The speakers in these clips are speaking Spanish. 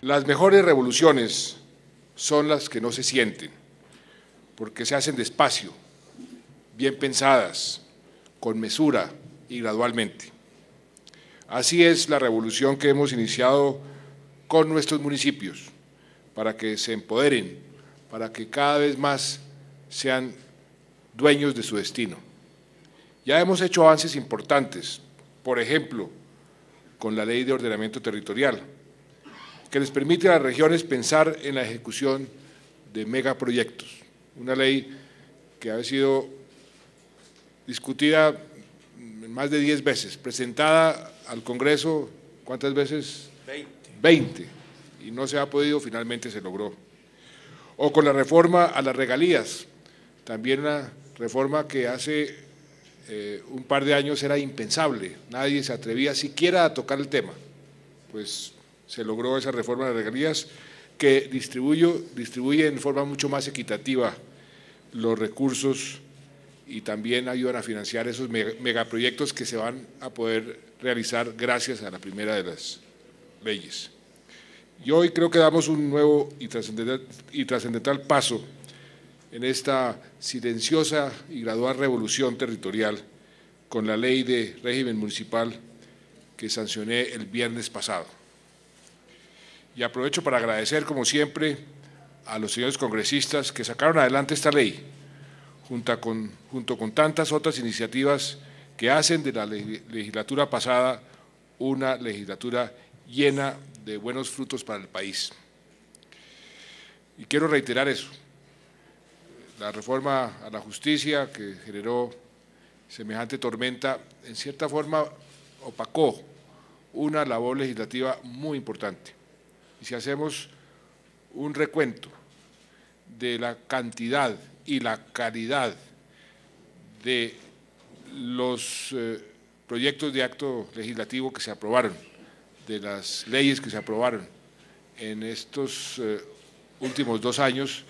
Las mejores revoluciones son las que no se sienten, porque se hacen despacio, bien pensadas, con mesura y gradualmente. Así es la revolución que hemos iniciado con nuestros municipios, para que se empoderen, para que cada vez más sean dueños de su destino. Ya hemos hecho avances importantes, por ejemplo, con la Ley de Ordenamiento Territorial, que les permite a las regiones pensar en la ejecución de megaproyectos, una ley que ha sido discutida más de 10 veces, presentada al Congreso, ¿cuántas veces? 20, y no se ha podido, finalmente se logró. O con la reforma a las regalías, también una reforma que hace un par de años era impensable, nadie se atrevía siquiera a tocar el tema, pues se logró esa reforma de las regalías que distribuye en forma mucho más equitativa los recursos y también ayudan a financiar esos megaproyectos que se van a poder realizar gracias a la primera de las leyes. Y hoy creo que damos un nuevo y trascendental paso en esta silenciosa y gradual revolución territorial con la Ley de Régimen Municipal que sancioné el viernes pasado. Y aprovecho para agradecer, como siempre, a los señores congresistas que sacaron adelante esta ley, junto con tantas otras iniciativas que hacen de la legislatura pasada una legislatura llena de buenos frutos para el país. Y quiero reiterar eso. La reforma a la justicia que generó semejante tormenta, en cierta forma opacó una labor legislativa muy importante. Y si hacemos un recuento de la cantidad y la calidad de los proyectos de acto legislativo que se aprobaron, de las leyes que se aprobaron en estos últimos 2 años,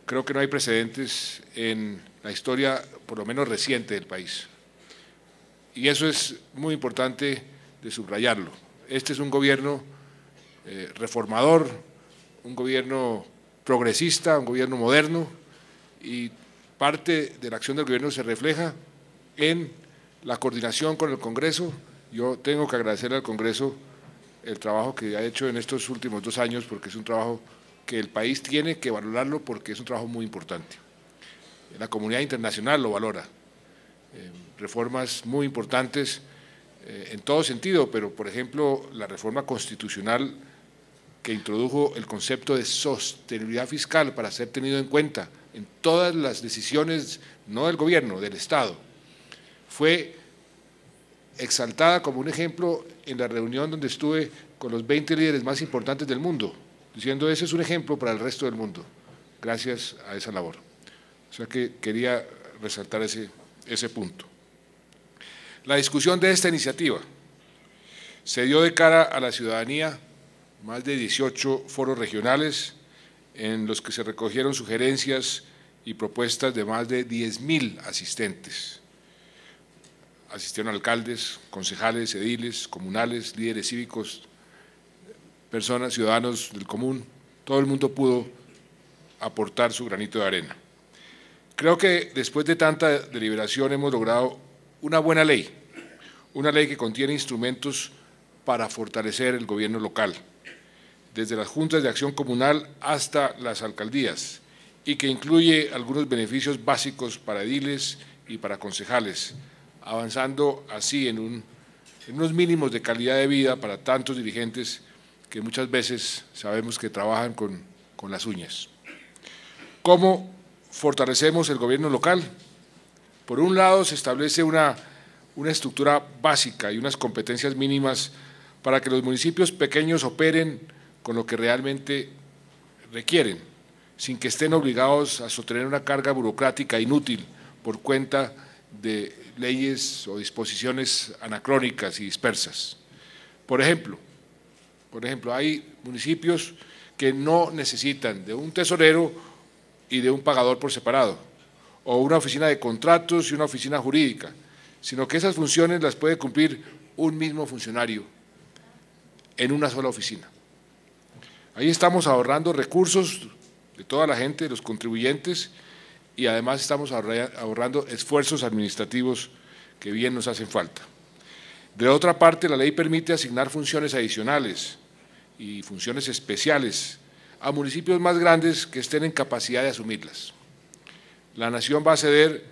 creo que no hay precedentes en la historia, por lo menos reciente, del país. Y eso es muy importante de subrayarlo. Este es un gobierno reformador, un gobierno progresista, un gobierno moderno, y parte de la acción del gobierno se refleja en la coordinación con el Congreso. Yo tengo que agradecerle al Congreso el trabajo que ha hecho en estos últimos 2 años, porque es un trabajo que el país tiene que valorarlo, porque es un trabajo muy importante. La comunidad internacional lo valora. Reformas muy importantes en todo sentido, pero por ejemplo la reforma constitucional que introdujo el concepto de sostenibilidad fiscal para ser tenido en cuenta en todas las decisiones, no del gobierno, del Estado, fue exaltada como un ejemplo en la reunión donde estuve con los 20 líderes más importantes del mundo, diciendo ese es un ejemplo para el resto del mundo, gracias a esa labor. O sea que quería resaltar ese punto. La discusión de esta iniciativa se dio de cara a la ciudadanía, más de 18 foros regionales en los que se recogieron sugerencias y propuestas de más de 10.000 asistentes. Asistieron alcaldes, concejales, ediles, comunales, líderes cívicos, personas, ciudadanos del común, todo el mundo pudo aportar su granito de arena. Creo que después de tanta deliberación hemos logrado una buena ley, una ley que contiene instrumentos para fortalecer el gobierno local, desde las juntas de acción comunal hasta las alcaldías, y que incluye algunos beneficios básicos para ediles y para concejales, avanzando así en unos mínimos de calidad de vida para tantos dirigentes que muchas veces sabemos que trabajan con las uñas. ¿Cómo fortalecemos el gobierno local? Por un lado, se establece una estructura básica y unas competencias mínimas para que los municipios pequeños operen con lo que realmente requieren, sin que estén obligados a sostener una carga burocrática inútil por cuenta de leyes o disposiciones anacrónicas y dispersas. Por ejemplo, hay municipios que no necesitan de un tesorero y de un pagador por separado, o una oficina de contratos y una oficina jurídica, sino que esas funciones las puede cumplir un mismo funcionario en una sola oficina. Ahí estamos ahorrando recursos de toda la gente, de los contribuyentes, y además estamos ahorrando esfuerzos administrativos que bien nos hacen falta. De otra parte, la ley permite asignar funciones adicionales y funciones especiales a municipios más grandes que estén en capacidad de asumirlas. La Nación va a ceder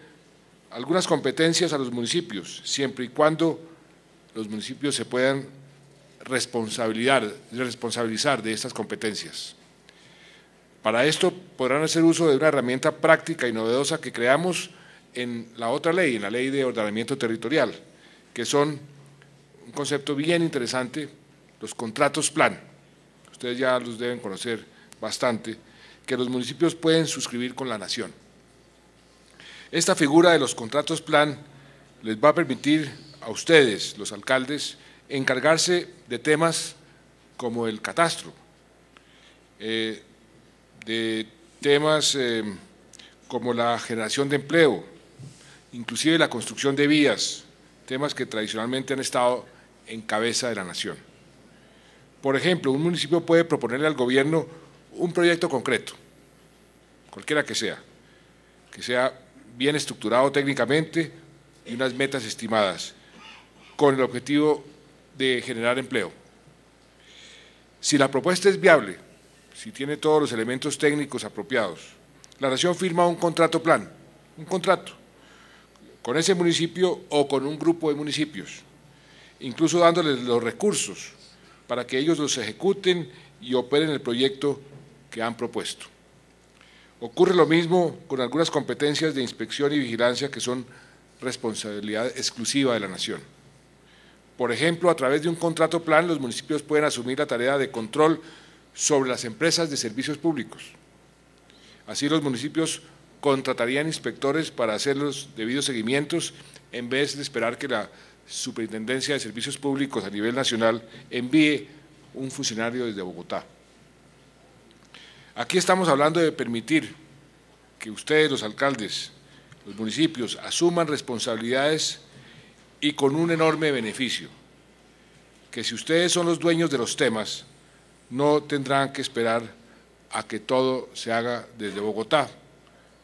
algunas competencias a los municipios, siempre y cuando los municipios se puedan responsabilizar de estas competencias. Para esto podrán hacer uso de una herramienta práctica y novedosa que creamos en la otra ley, en la Ley de Ordenamiento Territorial, que son un concepto bien interesante, los contratos plan. Ustedes ya los deben conocer bastante, que los municipios pueden suscribir con la Nación. Esta figura de los contratos plan les va a permitir a ustedes, los alcaldes, encargarse de temas como el catastro, de temas como la generación de empleo, inclusive la construcción de vías, temas que tradicionalmente han estado en cabeza de la Nación. Por ejemplo, un municipio puede proponerle al gobierno un proyecto concreto, cualquiera que sea bien estructurado técnicamente y unas metas estimadas, con el objetivo de generar empleo. Si la propuesta es viable, si tiene todos los elementos técnicos apropiados, la Nación firma un contrato plan, un contrato, con ese municipio o con un grupo de municipios, incluso dándoles los recursos para que ellos los ejecuten y operen el proyecto que han propuesto. Ocurre lo mismo con algunas competencias de inspección y vigilancia que son responsabilidad exclusiva de la Nación. Por ejemplo, a través de un contrato plan, los municipios pueden asumir la tarea de control sobre las empresas de servicios públicos. Así los municipios contratarían inspectores para hacer los debidos seguimientos en vez de esperar que la Superintendencia de Servicios Públicos a nivel nacional envíe un funcionario desde Bogotá. Aquí estamos hablando de permitir que ustedes, los alcaldes, los municipios, asuman responsabilidades y con un enorme beneficio, que si ustedes son los dueños de los temas, no tendrán que esperar a que todo se haga desde Bogotá,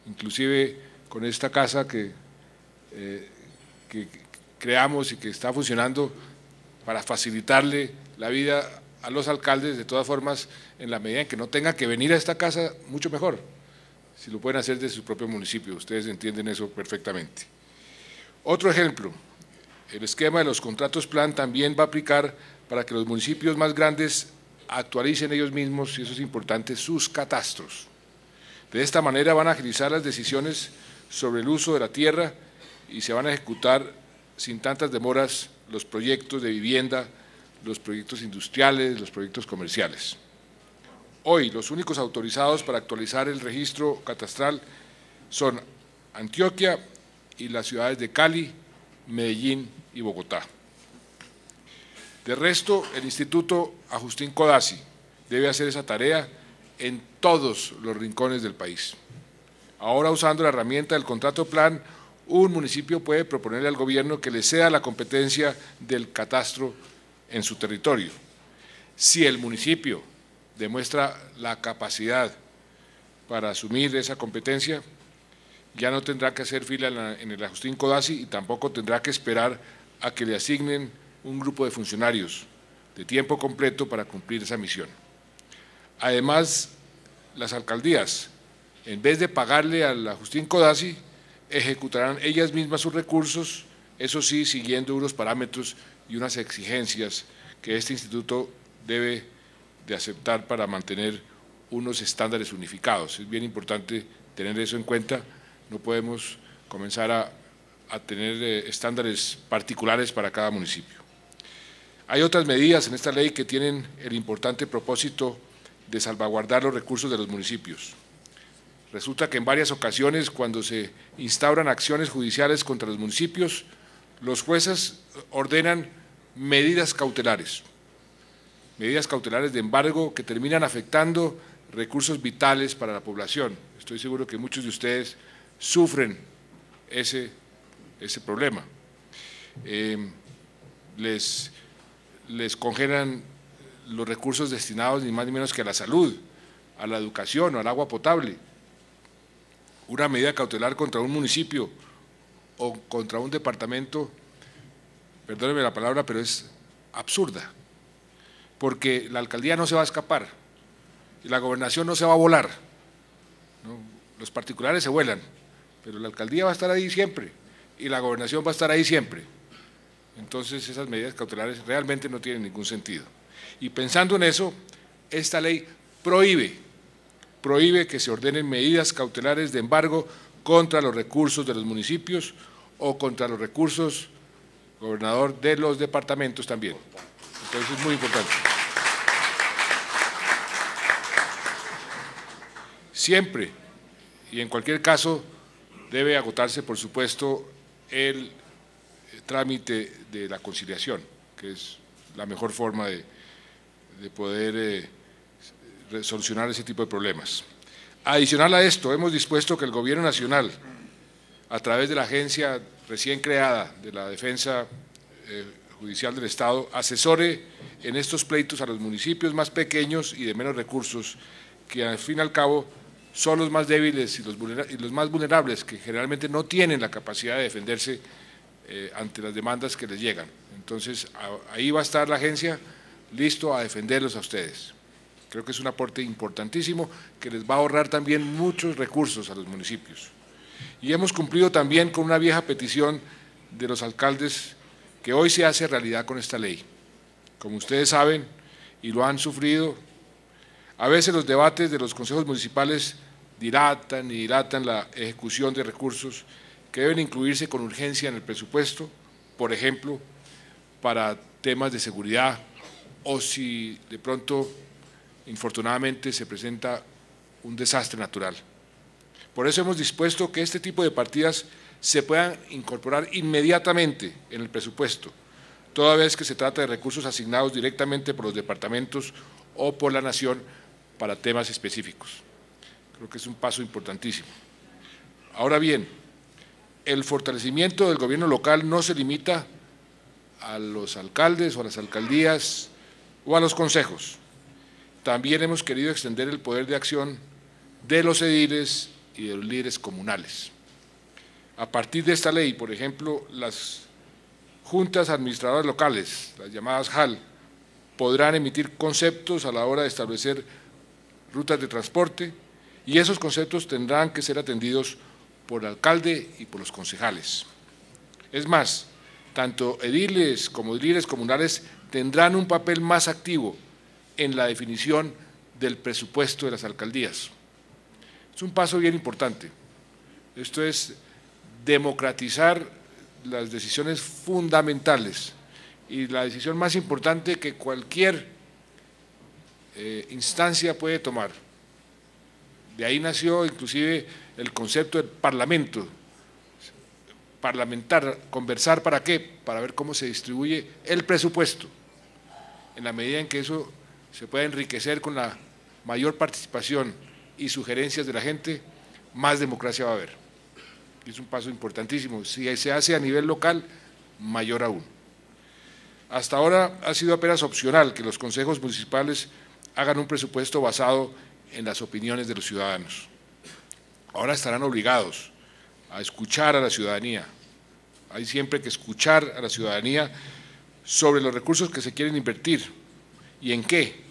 inclusive con esta casa que creamos y que está funcionando para facilitarle la vida a los alcaldes. De todas formas, en la medida en que no tengan que venir a esta casa, mucho mejor, si lo pueden hacer de su propio municipio, ustedes entienden eso perfectamente. Otro ejemplo, el esquema de los contratos plan también va a aplicar para que los municipios más grandes actualicen ellos mismos, y eso es importante, sus catastros. De esta manera van a agilizar las decisiones sobre el uso de la tierra y se van a ejecutar sin tantas demoras los proyectos de vivienda, los proyectos industriales, los proyectos comerciales. Hoy, los únicos autorizados para actualizar el registro catastral son Antioquia y las ciudades de Cali, Medellín y Bogotá. De resto, el Instituto Agustín Codazzi debe hacer esa tarea en todos los rincones del país. Ahora, usando la herramienta del contrato plan, un municipio puede proponerle al gobierno que le ceda la competencia del catastro en su territorio. Si el municipio demuestra la capacidad para asumir esa competencia, ya no tendrá que hacer fila en el Agustín Codazzi y tampoco tendrá que esperar a que le asignen un grupo de funcionarios de tiempo completo para cumplir esa misión. Además, las alcaldías, en vez de pagarle al Agustín Codazzi, ejecutarán ellas mismas sus recursos, eso sí, siguiendo unos parámetros y unas exigencias que este instituto debe de aceptar para mantener unos estándares unificados. Es bien importante tener eso en cuenta, no podemos comenzar a tener estándares particulares para cada municipio. Hay otras medidas en esta ley que tienen el importante propósito de salvaguardar los recursos de los municipios. Resulta que en varias ocasiones, cuando se instauran acciones judiciales contra los municipios, los jueces ordenan medidas cautelares de embargo que terminan afectando recursos vitales para la población. Estoy seguro que muchos de ustedes sufren ese problema. les congelan los recursos destinados ni más ni menos que a la salud, a la educación o al agua potable. Una medida cautelar contra un municipio o contra un departamento, perdónenme la palabra, pero es absurda, porque la alcaldía no se va a escapar y la gobernación no se va a volar, ¿no? Los particulares se vuelan, pero la alcaldía va a estar ahí siempre y la gobernación va a estar ahí siempre. Entonces esas medidas cautelares realmente no tienen ningún sentido. Y pensando en eso, esta ley prohíbe que se ordenen medidas cautelares de embargo contra los recursos de los municipios o contra los recursos, gobernador, de los departamentos también. Entonces es muy importante. Siempre y en cualquier caso debe agotarse, por supuesto, el trámite de la conciliación, que es la mejor forma de poder solucionar ese tipo de problemas. Adicional a esto, hemos dispuesto que el Gobierno Nacional, a través de la agencia recién creada de la Defensa Judicial del Estado, asesore en estos pleitos a los municipios más pequeños y de menos recursos, que al fin y al cabo son los más débiles y los más vulnerables, que generalmente no tienen la capacidad de defenderse ante las demandas que les llegan. Entonces, ahí va a estar la agencia listo a defenderlos a ustedes. Creo que es un aporte importantísimo que les va a ahorrar también muchos recursos a los municipios. Y hemos cumplido también con una vieja petición de los alcaldes que hoy se hace realidad con esta ley. Como ustedes saben y lo han sufrido, a veces los debates de los consejos municipales dilatan y dilatan la ejecución de recursos que deben incluirse con urgencia en el presupuesto, por ejemplo, para temas de seguridad o si de pronto, infortunadamente, se presenta un desastre natural. Por eso hemos dispuesto que este tipo de partidas se puedan incorporar inmediatamente en el presupuesto, toda vez que se trata de recursos asignados directamente por los departamentos o por la Nación para temas específicos. Creo que es un paso importantísimo. Ahora bien, el fortalecimiento del gobierno local no se limita a los alcaldes o a las alcaldías o a los consejos. También hemos querido extender el poder de acción de los ediles y de los líderes comunales. A partir de esta ley, por ejemplo, las juntas administradoras locales, las llamadas JAL, podrán emitir conceptos a la hora de establecer rutas de transporte y esos conceptos tendrán que ser atendidos por el alcalde y por los concejales. Es más, tanto ediles como líderes comunales tendrán un papel más activo en la definición del presupuesto de las alcaldías. Es un paso bien importante. Esto es democratizar las decisiones fundamentales y la decisión más importante que cualquier instancia puede tomar. De ahí nació inclusive el concepto del parlamento, parlamentar, conversar ¿para qué? Para ver cómo se distribuye el presupuesto. En la medida en que eso se pueda enriquecer con la mayor participación y sugerencias de la gente, más democracia va a haber. Es un paso importantísimo. Si se hace a nivel local, mayor aún. Hasta ahora ha sido apenas opcional que los consejos municipales hagan un presupuesto basado en las opiniones de los ciudadanos. Ahora estarán obligados a escuchar a la ciudadanía. Hay siempre que escuchar a la ciudadanía sobre los recursos que se quieren invertir y en qué.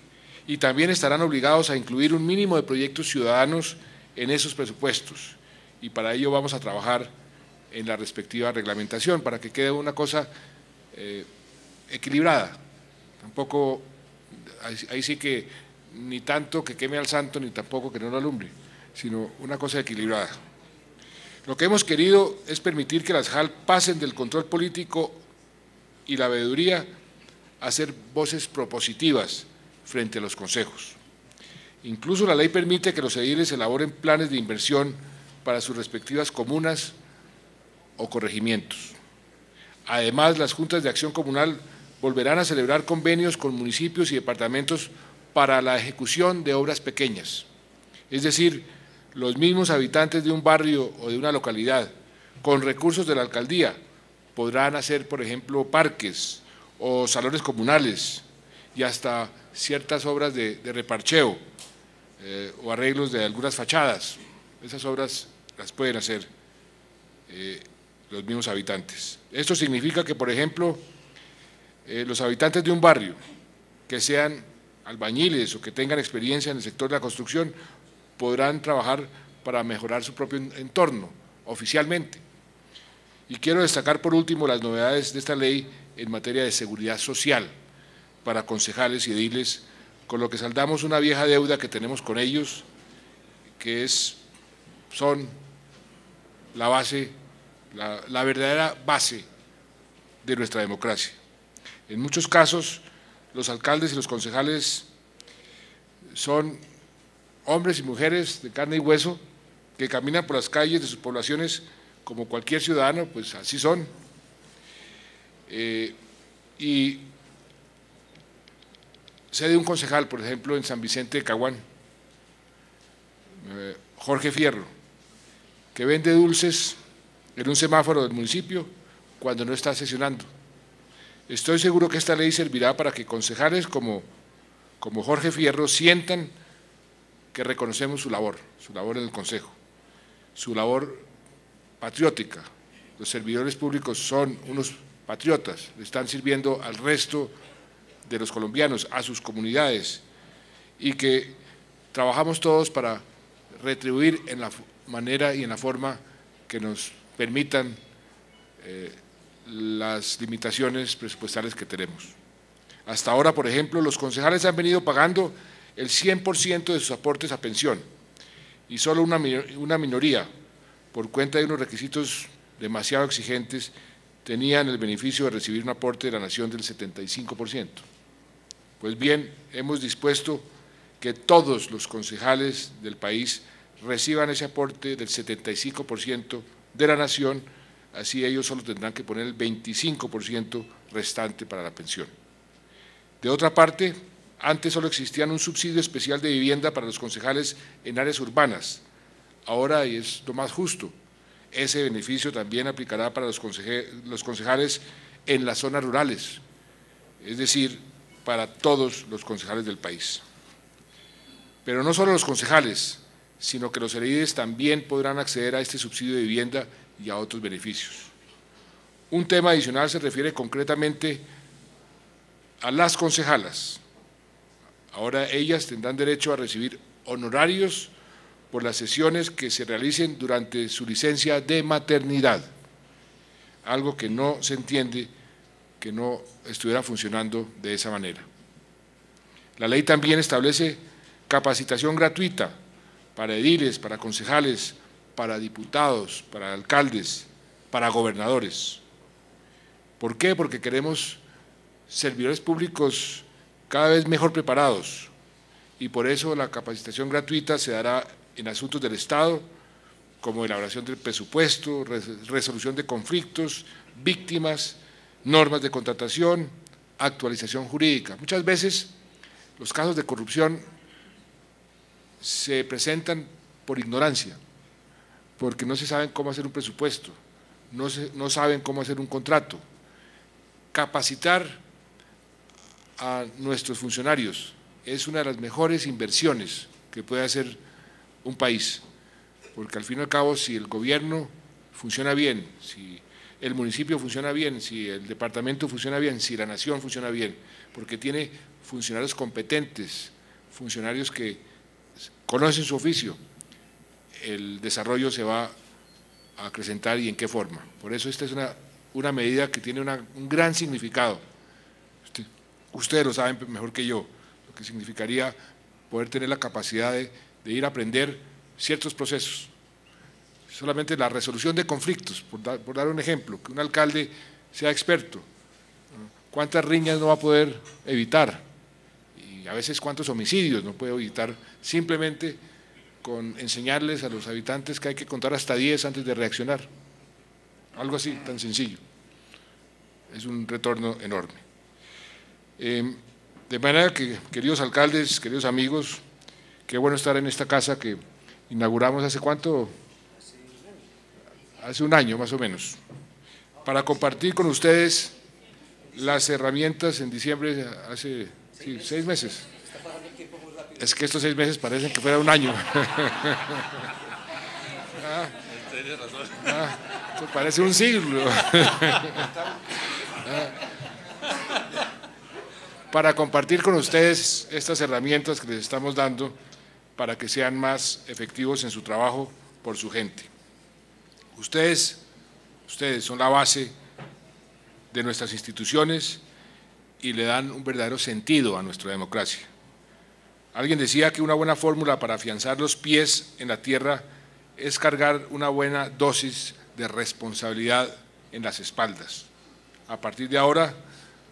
Y también estarán obligados a incluir un mínimo de proyectos ciudadanos en esos presupuestos. Y para ello vamos a trabajar en la respectiva reglamentación para que quede una cosa equilibrada. Tampoco, ahí sí que ni tanto que queme al santo ni tampoco que no lo alumbre, sino una cosa equilibrada. Lo que hemos querido es permitir que las JAL pasen del control político y la veeduría a ser voces propositivas frente a los consejos. Incluso la ley permite que los ediles elaboren planes de inversión para sus respectivas comunas o corregimientos. Además, las juntas de acción comunal volverán a celebrar convenios con municipios y departamentos para la ejecución de obras pequeñas. Es decir, los mismos habitantes de un barrio o de una localidad, con recursos de la alcaldía, podrán hacer, por ejemplo, parques o salones comunales y hasta ciertas obras de reparcheo o arreglos de algunas fachadas. Esas obras las pueden hacer los mismos habitantes. Esto significa que, por ejemplo, los habitantes de un barrio que sean albañiles o que tengan experiencia en el sector de la construcción podrán trabajar para mejorar su propio entorno oficialmente. Y quiero destacar por último las novedades de esta ley en materia de seguridad social para concejales y ediles, con lo que saldamos una vieja deuda que tenemos con ellos, que son la base, la verdadera base de nuestra democracia. En muchos casos, los alcaldes y los concejales son hombres y mujeres de carne y hueso que caminan por las calles de sus poblaciones como cualquier ciudadano, pues así son. Y sé de un concejal, por ejemplo, en San Vicente de Caguán, Jorge Fierro, que vende dulces en un semáforo del municipio cuando no está sesionando. Estoy seguro que esta ley servirá para que concejales como Jorge Fierro sientan que reconocemos su labor en el Consejo, su labor patriótica. Los servidores públicos son unos patriotas, le están sirviendo al resto de los colombianos, a sus comunidades, y que trabajamos todos para retribuir en la manera y en la forma que nos permitan las limitaciones presupuestales que tenemos. Hasta ahora, por ejemplo, los concejales han venido pagando el 100% de sus aportes a pensión y solo una minoría, por cuenta de unos requisitos demasiado exigentes, tenían el beneficio de recibir un aporte de la nación del 75%. Pues bien, hemos dispuesto que todos los concejales del país reciban ese aporte del 75% de la nación, así ellos solo tendrán que poner el 25% restante para la pensión. De otra parte, antes solo existía un subsidio especial de vivienda para los concejales en áreas urbanas. Ahora, y es lo más justo, ese beneficio también aplicará para los concejales en las zonas rurales, es decir, para todos los concejales del país. Pero no solo los concejales, sino que los ediles también podrán acceder a este subsidio de vivienda y a otros beneficios. Un tema adicional se refiere concretamente a las concejalas. Ahora ellas tendrán derecho a recibir honorarios por las sesiones que se realicen durante su licencia de maternidad, algo que no se entiende que no estuviera funcionando de esa manera. La ley también establece capacitación gratuita para ediles, para concejales, para diputados, para alcaldes, para gobernadores. ¿Por qué? Porque queremos servidores públicos cada vez mejor preparados y por eso la capacitación gratuita se dará en asuntos del Estado, como elaboración del presupuesto, resolución de conflictos, víctimas, normas de contratación, actualización jurídica. Muchas veces los casos de corrupción se presentan por ignorancia, porque no se saben cómo hacer un presupuesto, no saben cómo hacer un contrato. Capacitar a nuestros funcionarios es una de las mejores inversiones que puede hacer un país, porque al fin y al cabo, si el gobierno funciona bien, si el municipio funciona bien, si el departamento funciona bien, si la nación funciona bien, porque tiene funcionarios competentes, funcionarios que conocen su oficio, el desarrollo se va a acrecentar y en qué forma. Por eso esta es una medida que tiene un gran significado. Ustedes lo saben mejor que yo, lo que significaría poder tener la capacidad de ir a aprender ciertos procesos. Solamente la resolución de conflictos, por dar un ejemplo, que un alcalde sea experto, cuántas riñas no va a poder evitar y a veces cuántos homicidios no puede evitar simplemente con enseñarles a los habitantes que hay que contar hasta 10 antes de reaccionar. Algo así, tan sencillo. Es un retorno enorme. De manera que, queridos alcaldes, queridos amigos, qué bueno estar en esta casa que inauguramos hace ¿cuánto? Hace un año más o menos. para compartir con ustedes las herramientas en diciembre, hace 6 meses. Es que estos 6 meses parecen que fuera un año. Esto parece un siglo. Para compartir con ustedes estas herramientas que les estamos dando para que sean más efectivos en su trabajo por su gente. Ustedes son la base de nuestras instituciones y le dan un verdadero sentido a nuestra democracia. Alguien decía que una buena fórmula para afianzar los pies en la tierra es cargar una buena dosis de responsabilidad en las espaldas. A partir de ahora,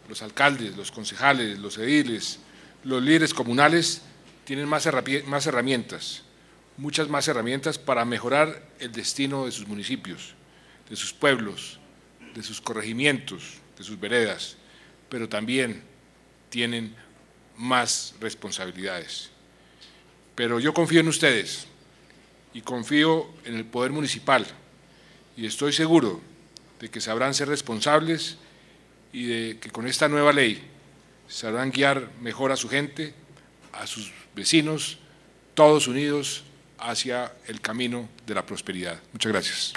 los alcaldes, los concejales, los ediles, los líderes comunales tienen más herramientas, muchas más herramientas para mejorar el destino de sus municipios, de sus pueblos, de sus corregimientos, de sus veredas, pero también tienen más responsabilidades. Pero yo confío en ustedes y confío en el poder municipal y estoy seguro de que sabrán ser responsables y de que con esta nueva ley sabrán guiar mejor a su gente, a sus vecinos, todos unidos hacia el camino de la prosperidad. Muchas gracias.